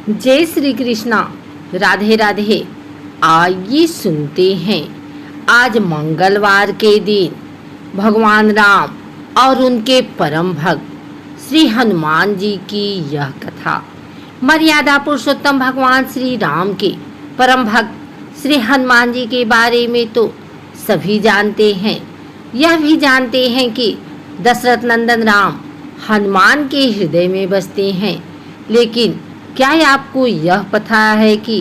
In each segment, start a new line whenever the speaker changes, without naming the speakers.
जय श्री कृष्णा। राधे राधे। आइए सुनते हैं आज मंगलवार के दिन भगवान राम और उनके परम भक्त श्री हनुमान जी की यह कथा। मर्यादा पुरुषोत्तम भगवान श्री राम के परम भक्त श्री हनुमान जी के बारे में तो सभी जानते हैं। यह भी जानते हैं कि दशरथ नंदन राम हनुमान के हृदय में बसते हैं। लेकिन क्या आपको यह पता है कि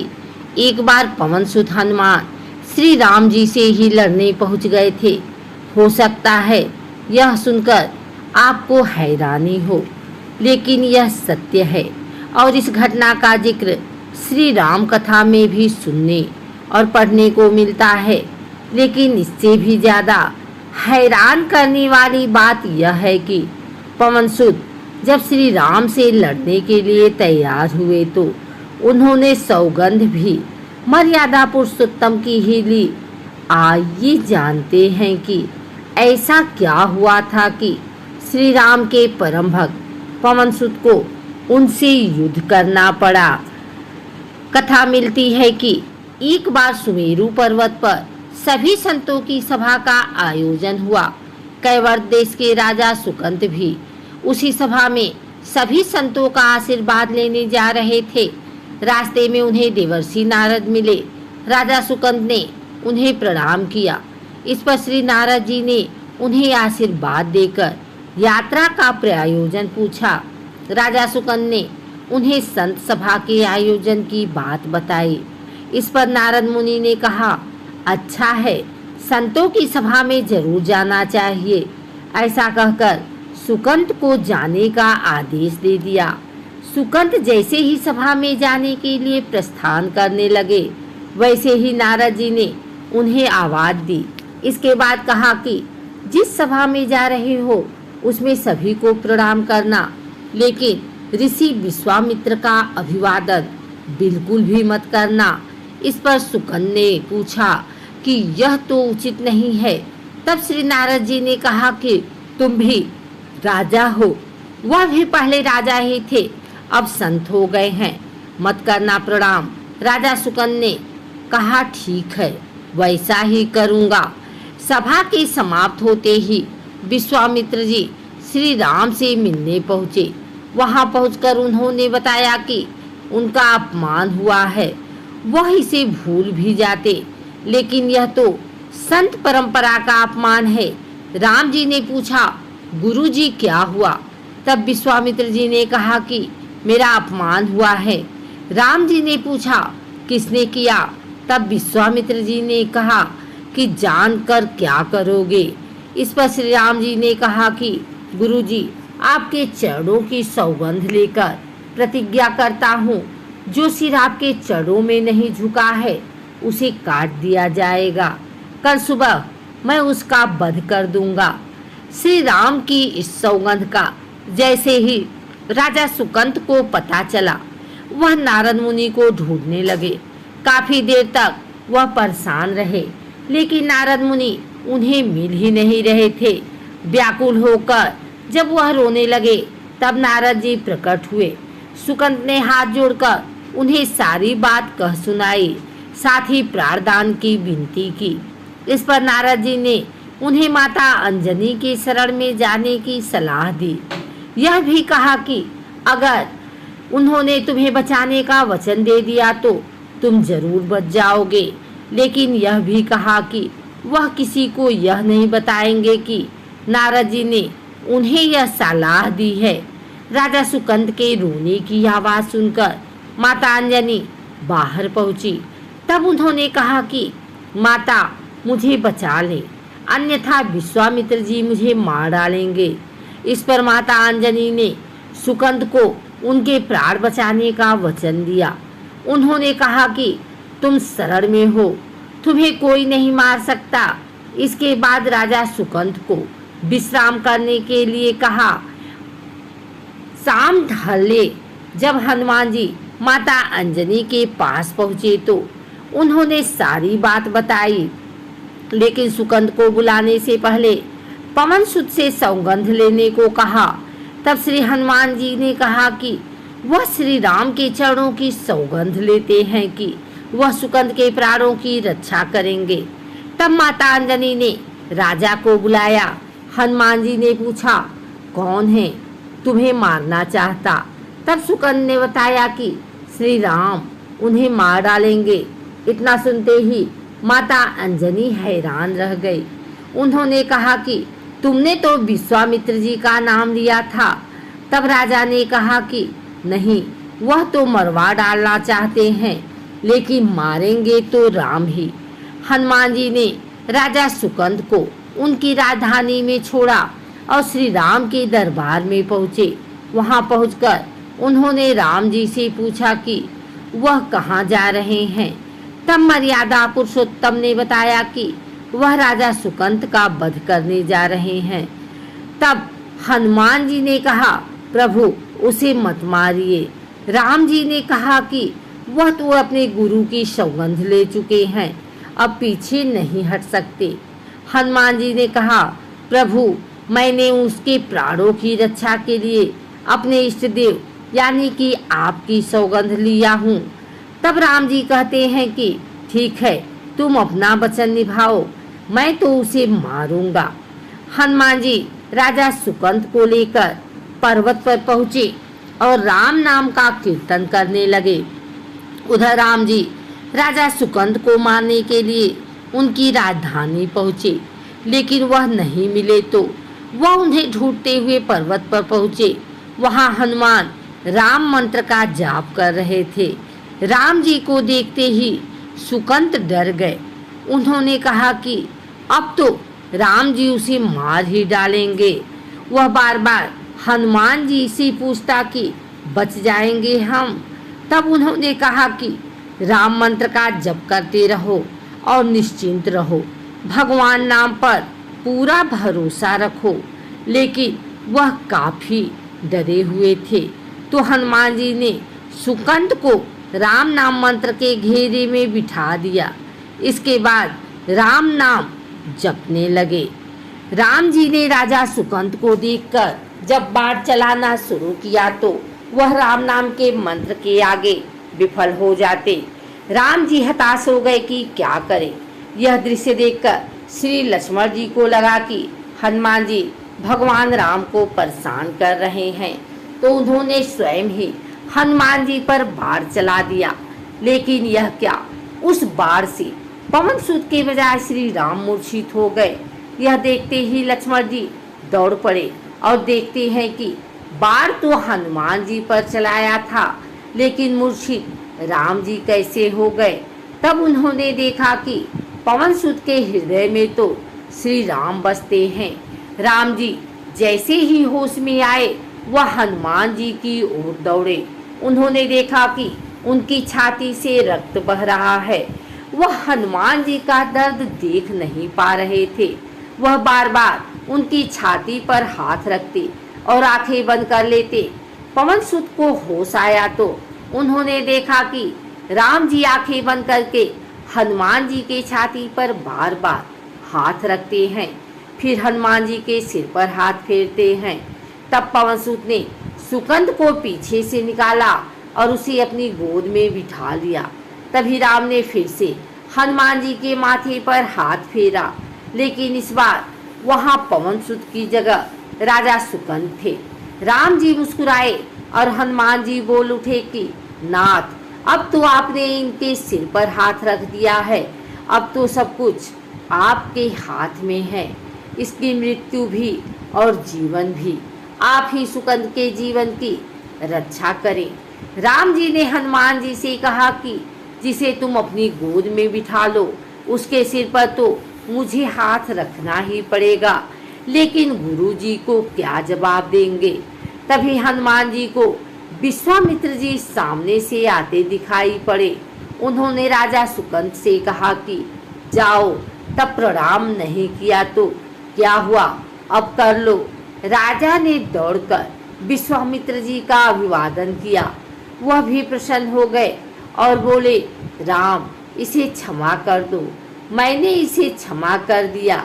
एक बार पवन सुत हनुमान श्री राम जी से ही लड़ने पहुंच गए थे। हो सकता है यह सुनकर आपको हैरानी हो, लेकिन यह सत्य है और इस घटना का जिक्र श्री राम कथा में भी सुनने और पढ़ने को मिलता है। लेकिन इससे भी ज़्यादा हैरान करने वाली बात यह है कि पवन सुत जब श्री राम से लड़ने के लिए तैयार हुए तो उन्होंने सौगंध भी मर्यादा पुरुषोत्तम की ही ली। आइए जानते हैं कि ऐसा क्या हुआ था कि श्री राम के परम भक्त पवन सुत को उनसे युद्ध करना पड़ा। कथा मिलती है कि एक बार सुमेरु पर्वत पर सभी संतों की सभा का आयोजन हुआ। कैवर्त देश के राजा सुकंत भी उसी सभा में सभी संतों का आशीर्वाद लेने जा रहे थे। रास्ते में उन्हें देवर्षि नारद मिले। राजा सुकंत ने उन्हें प्रणाम किया। इस पर श्री नारद जी ने उन्हें आशीर्वाद देकर यात्रा का प्रयोजन पूछा। राजा सुकंत ने उन्हें संत सभा के आयोजन की बात बताई। इस पर नारद मुनि ने कहा, अच्छा है, संतों की सभा में जरूर जाना चाहिए। ऐसा कहकर सुकंत को जाने का आदेश दे दिया। सुकंत जैसे ही सभा में जाने के लिए प्रस्थान करने लगे, वैसे ही नारद जी ने उन्हें आवाज दी। इसके बाद कहा कि जिस सभा में जा रहे हो उसमें सभी को प्रणाम करना, लेकिन ऋषि विश्वामित्र का अभिवादन बिल्कुल भी मत करना। इस पर सुकंत ने पूछा कि यह तो उचित नहीं है। तब श्री नारद जी ने कहा कि तुम भी राजा हो, वह भी पहले राजा ही थे, अब संत हो गए हैं, मत करना प्रणाम। राजा सुकंत ने कहा, ठीक है, वैसा ही करूँगा। सभा के समाप्त होते ही विश्वामित्र जी श्री राम से मिलने पहुँचे। वहाँ पहुँचकर उन्होंने बताया कि उनका अपमान हुआ है। वह इसे भूल भी जाते, लेकिन यह तो संत परंपरा का अपमान है। राम जी ने पूछा, गुरु जी क्या हुआ? तब विश्वामित्र जी ने कहा कि मेरा अपमान हुआ है। राम जी ने पूछा, किसने किया? तब विश्वामित्र जी ने कहा कि जानकर क्या करोगे? इस पर श्री राम जी ने कहा कि गुरु जी, आपके चरणों की सौगंध लेकर प्रतिज्ञा करता हूँ, जो सिर आपके चरणों में नहीं झुका है उसे काट दिया जाएगा। कल सुबह मैं उसका वध कर दूंगा। श्री राम की इस सौगंध का जैसे ही राजा सुकंत को पता चला, वह नारद मुनि को ढूंढने लगे। काफी देर तक वह परेशान रहे, लेकिन नारद मुनि उन्हें मिल ही नहीं रहे थे। व्याकुल होकर जब वह रोने लगे, तब नारद जी प्रकट हुए। सुकंत ने हाथ जोड़कर उन्हें सारी बात कह सुनाई, साथ ही प्राणदान की विनती की। इस पर नारद जी ने उन्हें माता अंजनी के शरण में जाने की सलाह दी। यह भी कहा कि अगर उन्होंने तुम्हें बचाने का वचन दे दिया तो तुम जरूर बच जाओगे। लेकिन यह भी कहा कि वह किसी को यह नहीं बताएंगे कि नारद जी ने उन्हें यह सलाह दी है। राजा सुकंत के रोने की आवाज़ सुनकर माता अंजनी बाहर पहुंची। तब उन्होंने कहा कि माता, मुझे बचा ले, अन्यथा विश्वामित्र जी मुझे मार डालेंगे। इस पर माता अंजनी ने सुकंत को उनके प्राण बचाने का वचन दिया। उन्होंने कहा कि तुम शरण में हो, तुम्हें कोई नहीं मार सकता। इसके बाद राजा सुकंत को विश्राम करने के लिए कहा। शाम ढले जब हनुमान जी माता अंजनी के पास पहुँचे तो उन्होंने सारी बात बताई, लेकिन सुकंत को बुलाने से पहले पवन सुत से सौगंध लेने को कहा। तब श्री हनुमान जी ने कहा कि वह श्री राम के चरणों की सौगंध लेते हैं कि वह सुकंद के प्राणों की रक्षा करेंगे। तब माता अंजनी ने राजा को बुलाया। हनुमान जी ने पूछा, कौन है तुम्हें मारना चाहता? तब सुकंद ने बताया कि श्री राम उन्हें मार डालेंगे। इतना सुनते ही माता अंजनी हैरान रह गई। उन्होंने कहा कि तुमने तो विश्वामित्र जी का नाम लिया था। तब राजा ने कहा कि नहीं, वह तो मरवा डालना चाहते हैं, लेकिन मारेंगे तो राम ही। हनुमान जी ने राजा सुकंद को उनकी राजधानी में छोड़ा और श्री राम के दरबार में पहुँचे। वहाँ पहुँचकर उन्होंने राम जी से पूछा कि वह कहाँ जा रहे हैं। तब मर्यादा पुरुषोत्तम ने बताया कि वह राजा सुकंद का वध करने जा रहे हैं। तब हनुमान जी ने कहा, प्रभु उसे मत मारिए। राम जी ने कहा कि वह तो अपने गुरु की सौगंध ले चुके हैं, अब पीछे नहीं हट सकते। हनुमान जी ने कहा, प्रभु मैंने उसके प्राणों की रक्षा के लिए अपने इष्ट देव यानी कि आपकी सौगंध लिया हूँ। तब राम जी कहते हैं कि ठीक है, तुम अपना वचन निभाओ, मैं तो उसे मारूंगा। हनुमान जी राजा सुकंद को लेकर पर्वत पर पहुँचे और राम नाम का कीर्तन करने लगे। उधर राम जी राजा सुकंद को मारने के लिए उनकी राजधानी पहुँचे, लेकिन वह नहीं मिले तो वह उन्हें ढूंढते हुए पर्वत पर पहुँचे। वहाँ हनुमान राम मंत्र का जाप कर रहे थे। राम जी को देखते ही सुकंद डर गए। उन्होंने कहा कि अब तो राम जी उसे मार ही डालेंगे। वह बार बार हनुमान जी से पूछता कि बच जाएंगे हम। तब उन्होंने कहा कि राम मंत्र का जप करते रहो और निश्चिंत रहो, भगवान नाम पर पूरा भरोसा रखो। लेकिन वह काफी डरे हुए थे, तो हनुमान जी ने सुकंद को राम नाम मंत्र के घेरे में बिठा दिया। इसके बाद राम नाम जपने लगे। राम जी ने राजा सुकंद को देखकर जब बाण चलाना शुरू किया तो वह राम नाम के मंत्र के आगे विफल हो जाते। राम जी हताश हो गए कि क्या करें। यह दृश्य देखकर श्री लक्ष्मण जी को लगा कि हनुमान जी भगवान राम को परेशान कर रहे हैं, तो उन्होंने स्वयं ही हनुमान जी पर बाण चला दिया। लेकिन यह क्या, उस बाण से पवन सूत के बजाय श्री राम मूर्छित हो गए। यह देखते ही लक्ष्मण जी दौड़ पड़े और देखते हैं कि बाण तो हनुमान जी पर चलाया था, लेकिन मूर्छित राम जी कैसे हो गए। तब उन्होंने देखा कि पवन सूत के हृदय में तो श्री राम बसते हैं। राम जी जैसे ही होश में आए वह हनुमान जी की ओर दौड़े। उन्होंने देखा कि उनकी छाती से रक्त बह रहा है। वह हनुमान जी का दर्द देख नहीं पा रहे थे। वह बार बार उनकी छाती पर हाथ रखते और आंखें बंद कर लेते। पवन सूत को होश आया तो उन्होंने देखा कि राम जी आंखें बंद करके हनुमान जी के छाती पर बार बार हाथ रखते हैं, फिर हनुमान जी के सिर पर हाथ फेरते हैं। तब पवन सूत ने सुकंद को पीछे से निकाला और उसे अपनी गोद में बिठा लिया। तभी राम ने फिर से हनुमान जी के माथे पर हाथ फेरा, लेकिन इस बार वहाँ पवन सूत की जगह राजा सुकंद थे। राम जी मुस्कुराए और हनुमान जी बोल उठे कि नाथ, अब तो आपने इनके सिर पर हाथ रख दिया है, अब तो सब कुछ आपके हाथ में है। इसकी मृत्यु भी और जीवन भी आप ही सुकंद के जीवन की रक्षा करें। राम जी ने हनुमान जी से कहा कि जिसे तुम अपनी गोद में बिठा लो उसके सिर पर तो मुझे हाथ रखना ही पड़ेगा, लेकिन गुरु जी को क्या जवाब देंगे। तभी हनुमान जी को विश्वामित्र जी सामने से आते दिखाई पड़े। उन्होंने राजा सुकंद से कहा कि जाओ, तब प्रणाम नहीं किया तो क्या हुआ, अब कर लो। राजा ने दौड़कर विश्वामित्र जी का अभिवादन किया। वह भी प्रसन्न हो गए और बोले, राम इसे क्षमा कर दो। मैंने इसे क्षमा कर दिया,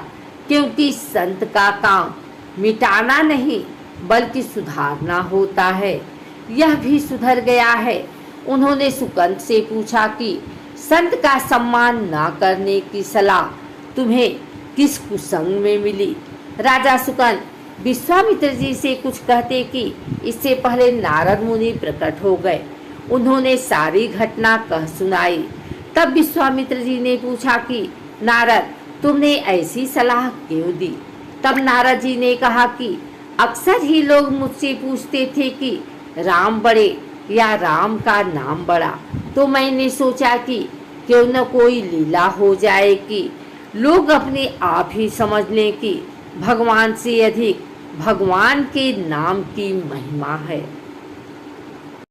क्योंकि संत का काम मिटाना नहीं बल्कि सुधारना होता है। यह भी सुधर गया है। उन्होंने सुकंद से पूछा कि संत का सम्मान न करने की सलाह तुम्हें किस कुसंग में मिली। राजा सुकंद विश्वामित्र जी से कुछ कहते कि इससे पहले नारद मुनि प्रकट हो गए। उन्होंने सारी घटना कह सुनाई। तब विश्वामित्र जी ने पूछा कि नारद, तुमने ऐसी सलाह क्यों दी। तब नारद जी ने कहा कि अक्सर ही लोग मुझसे पूछते थे कि राम बड़े या राम का नाम बड़ा, तो मैंने सोचा कि क्यों न कोई लीला हो जाए कि लोग अपने आप ही समझ लें कि भगवान से अधिक भगवान के नाम की महिमा है।